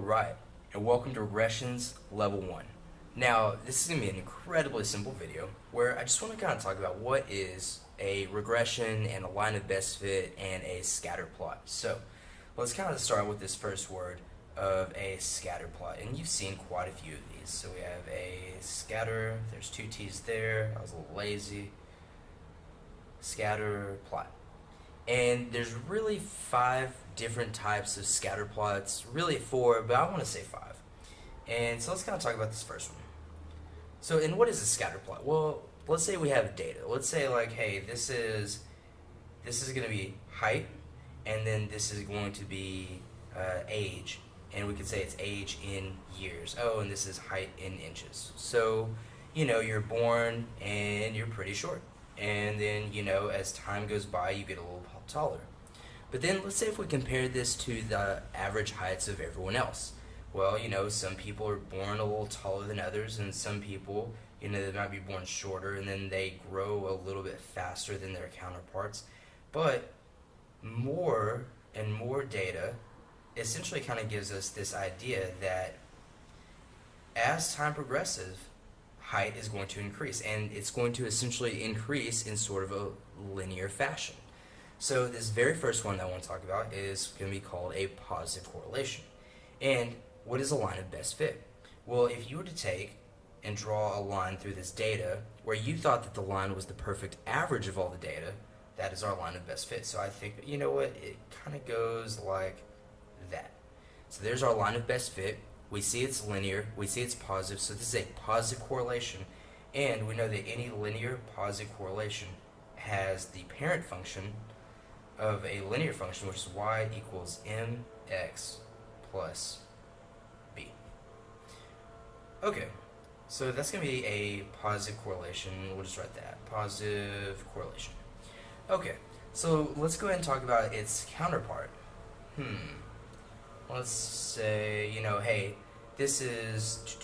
Alright, and welcome to Regressions Level 1. Now, this is going to be an incredibly simple video where I just want to kind of talk about what is a regression and a line of best fit and a scatter plot. So, let's kind of start with this first word of a scatter plot, and you've seen quite a few of these. So we have a scatter, there's two T's there, I was a little lazy, scatter plot. And there's really 5 different types of scatter plots, really 4, but I want to say 5. And so let's kind of talk about this first one. So, and what is a scatter plot? Well, let's say we have data. Let's say like, hey, this is going to be height, and then this is going to be age, and we could say it's age in years. Oh, and this is height in inches. So, you're born and you're pretty short. And then, as time goes by, you get a little taller. But then let's say if we compare this to the average heights of everyone else. Well, some people are born a little taller than others, and some people, they might be born shorter, and then they grow a little bit faster than their counterparts. But more and more data essentially kind of gives us this idea that as time progresses, height is going to increase, and it's going to essentially increase in sort of a linear fashion. So this very first one that I want to talk about is going to be called a positive correlation. And what is a line of best fit? Well, if you were to take and draw a line through this data where you thought that the line was the perfect average of all the data, that is our line of best fit. So I think, it kind of goes like that. So there's our line of best fit. We see it's linear, we see it's positive, so this is a positive correlation, and we know that any linear positive correlation has the parent function of a linear function, which is y equals mx plus b. Okay, so that's going to be a positive correlation. We'll just write that, positive correlation. Okay, so let's go ahead and talk about its counterpart. Let's say, hey, this is,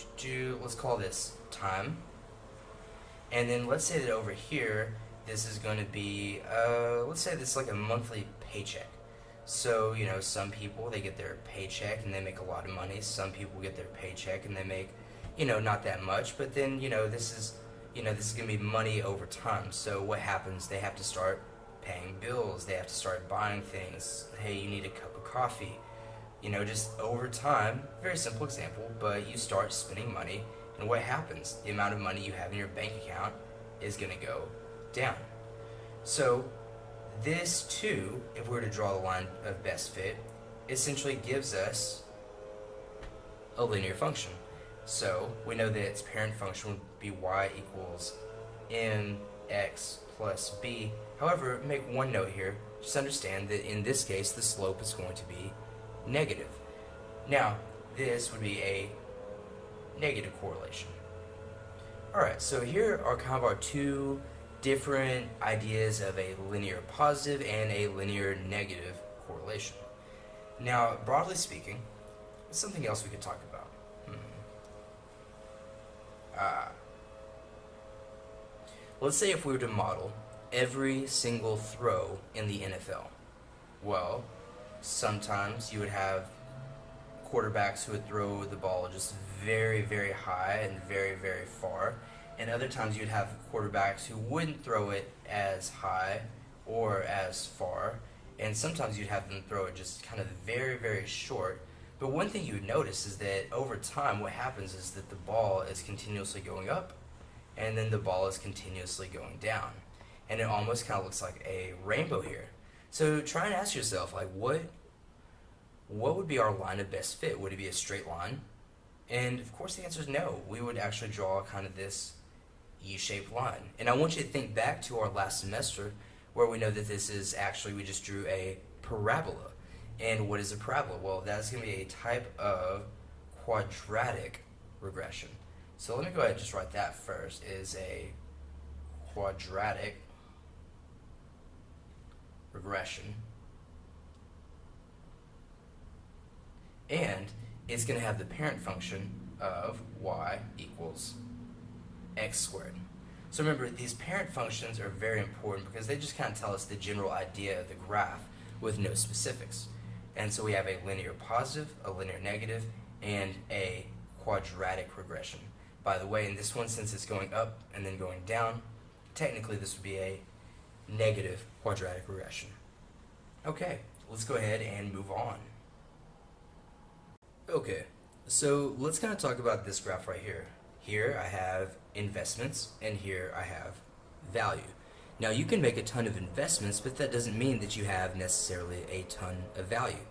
let's call this time. And then let's say that over here, this is going to be, let's say this is like a monthly paycheck. So, some people, they get their paycheck and they make a lot of money. Some people get their paycheck and they make, not that much. But then, this is going to be money over time. So what happens? They have to start paying bills. They have to start buying things. Hey, you need a cup of coffee. Just over time, very simple example, but you start spending money, and what happens? The amount of money you have in your bank account is going to go down. So this too, if we were to draw the line of best fit, essentially gives us a linear function. So we know that its parent function would be y equals mx plus b. However, make one note here. Just understand that in this case, the slope is going to be negative. Now, this would be a negative correlation. Alright, so here are kind of our 2 different ideas of a linear positive and a linear negative correlation. Now, broadly speaking, something else we could talk about. Let's say if we were to model every single throw in the NFL. Well, sometimes you would have quarterbacks who would throw the ball just very, very high and very, very far. And other times you'd have quarterbacks who wouldn't throw it as high or as far. And sometimes you'd have them throw it just kind of very, very short. But one thing you would notice is that over time what happens is that the ball is continuously going up, and then the ball is continuously going down. And it almost kind of looks like a rainbow here. So try and ask yourself, like, what would be our line of best fit? Would it be a straight line? And of course the answer is no. We would actually draw kind of this U-shaped line. And I want you to think back to our last semester where we know that this is actually, we just drew a parabola. And what is a parabola? Well, that's going to be a type of quadratic regression. So let me go ahead and just write that first, is a quadratic regression, and it's going to have the parent function of y equals x squared. So remember, these parent functions are very important because they just kind of tell us the general idea of the graph with no specifics. And so we have a linear positive, a linear negative, and a quadratic regression. By the way, in this one, since it's going up and then going down, technically this would be a negative quadratic regression. Okay, let's go ahead and move on. Okay, so let's kind of talk about this graph right here. Here I have investments, and here I have value. Now you can make a ton of investments, but that doesn't mean that you have necessarily a ton of value.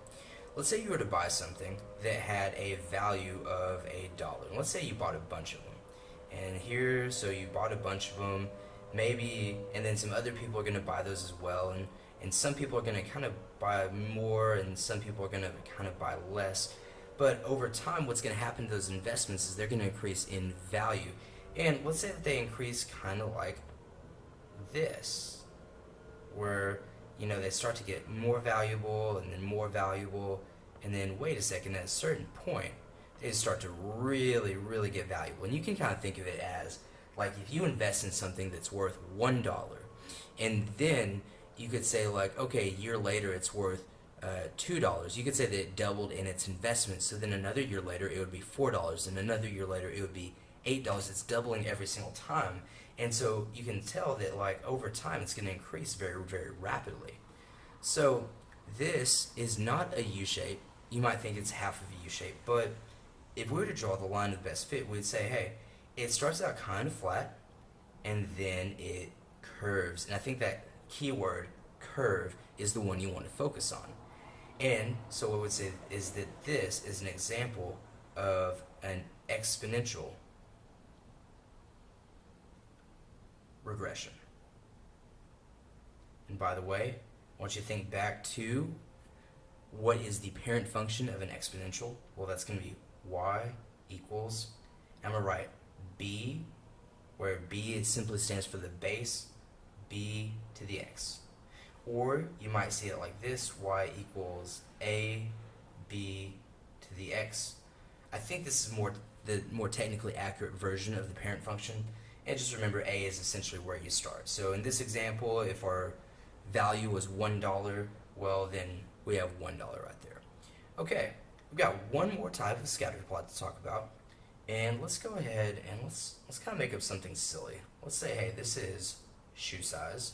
Let's say you were to buy something that had a value of $1. Let's say you bought a bunch of them. And here, so you bought a bunch of them, maybe, and then some other people are going to buy those as well, and some people are going to kind of buy more, and some people are going to kind of buy less. But over time, what's going to happen to those investments is they're going to increase in value. And let's say that they increase kind of like this, where, you know, they start to get more valuable and then more valuable, and then wait a second, at a certain point, they start to really, really get valuable. And you can kind of think of it as, like, if you invest in something that's worth $1, and then you could say, like, okay, a year later it's worth $2. You could say that it doubled in its investment, so then another year later it would be $4, and another year later it would be $8. It's doubling every single time. And so you can tell that, like, over time it's going to increase very, very rapidly. So this is not a U-shape. You might think it's half of a U-shape, but if we were to draw the line of best fit, we'd say, hey, it starts out kind of flat, and then it curves. And I think that keyword, curve, is the one you want to focus on. And so what I would say is that this is an example of an exponential regression. And by the way, I want you to think back to what is the parent function of an exponential. Well, that's going to be y equals, I'm going to write b, where b simply stands for the base, b to the x. Or you might see it like this, y equals a b to the x. I think this is the more technically accurate version of the parent function. And just remember, a is essentially where you start. So in this example, if our value was $1, well, then we have $1 right there. Okay, we've got one more type of scatter plot to talk about. And let's go ahead and let's kind of make up something silly. Let's say, hey, this is shoe size.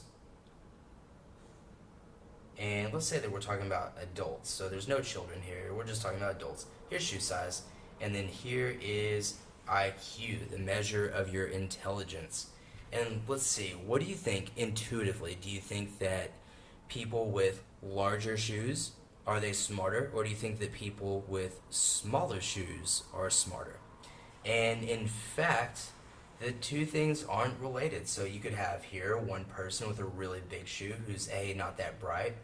And let's say that we're talking about adults. So there's no children here. We're just talking about adults. Here's shoe size. And then here is IQ, the measure of your intelligence. And let's see, what do you think intuitively? Do you think that people with larger shoes, are they smarter? Or do you think that people with smaller shoes are smarter? And in fact, the two things aren't related. So you could have here one person with a really big shoe who's not that bright.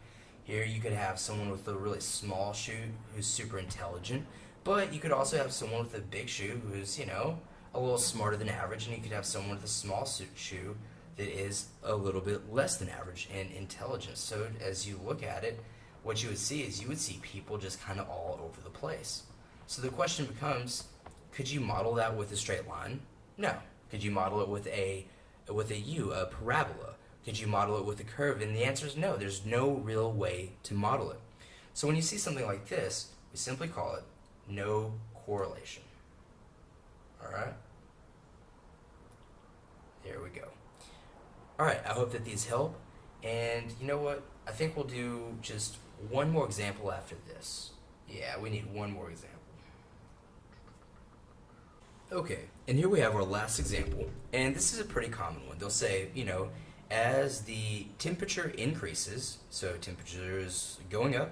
Here you could have someone with a really small shoe who's super intelligent. But you could also have someone with a big shoe who's, you know, a little smarter than average. And you could have someone with a small shoe that is a little bit less than average in intelligence. So as you look at it, what you would see is you would see people just kind of all over the place. So the question becomes, could you model that with a straight line? No. Could you model it with a U, a parabola? Could you model it with a curve? And the answer is no. There's no real way to model it. So when you see something like this, we simply call it no correlation. All right? There we go. All right, I hope that these help. And you know what? I think we'll do just one more example after this. Yeah, we need one more example. Okay, and here we have our last example, and this is a pretty common one. They'll say, you know, as the temperature increases, so temperature is going up,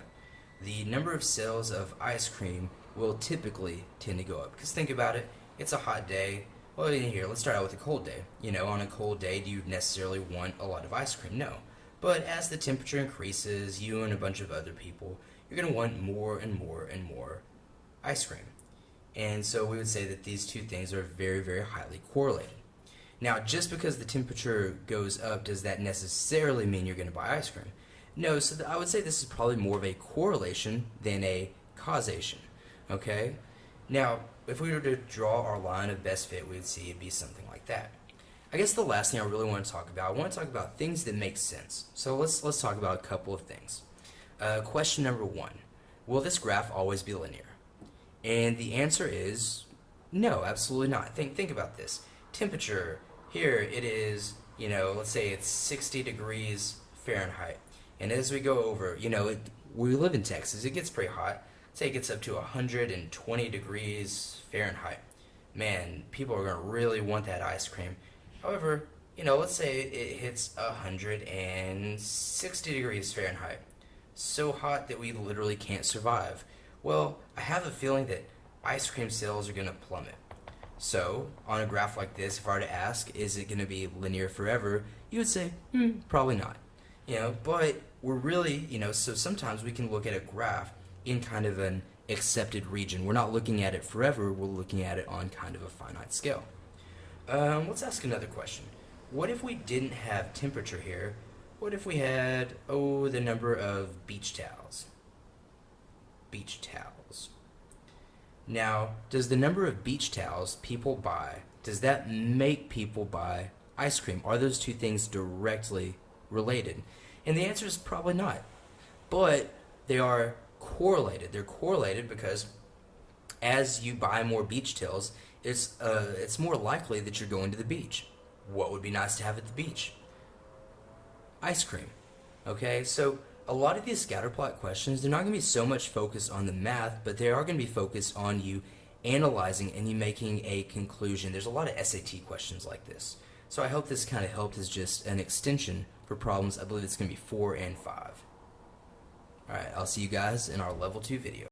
the number of sales of ice cream will typically tend to go up. Because think about it, it's a hot day. Well, in here, let's start out with a cold day. You know, on a cold day, do you necessarily want a lot of ice cream? No. But as the temperature increases, you and a bunch of other people, you're going to want more and more and more ice cream. And so we would say that these two things are very, very highly correlated. Now, just because the temperature goes up, does that necessarily mean you're going to buy ice cream? No, so I would say this is probably more of a correlation than a causation, okay? Now, if we were to draw our line of best fit, we would see it'd be something like that. I guess the last thing I really want to talk about, I want to talk about things that make sense. So let's talk about a couple of things. Question number one, will this graph always be linear? And the answer is no, absolutely not. Think about this. Temperature, here it is, let's say it's 60 degrees Fahrenheit. And as we go over, we live in Texas, it gets pretty hot. Say it gets up to 120 degrees Fahrenheit. Man, people are going to really want that ice cream. However, let's say it hits 160 degrees Fahrenheit. So hot that we literally can't survive. Well, I have a feeling that ice cream sales are going to plummet. So, on a graph like this, if I were to ask, is it going to be linear forever? You would say, probably not. But we're really, so sometimes we can look at a graph in kind of an accepted region. We're not looking at it forever, we're looking at it on kind of a finite scale. Let's ask another question. What if we didn't have temperature here? What if we had, the number of beach towels? Beach towels. Now, does the number of beach towels people buy, does that make people buy ice cream? Are those two things directly related? And the answer is probably not. But they are correlated. They're correlated because as you buy more beach towels, it's more likely that you're going to the beach. What would be nice to have at the beach? Ice cream. Okay, so a lot of these scatterplot questions, they're not going to be so much focused on the math, but they are going to be focused on you analyzing and you making a conclusion. There's a lot of SAT questions like this. So I hope this kind of helped as just an extension for problems. I believe it's going to be 4 and 5. Alright, I'll see you guys in our level 2 video.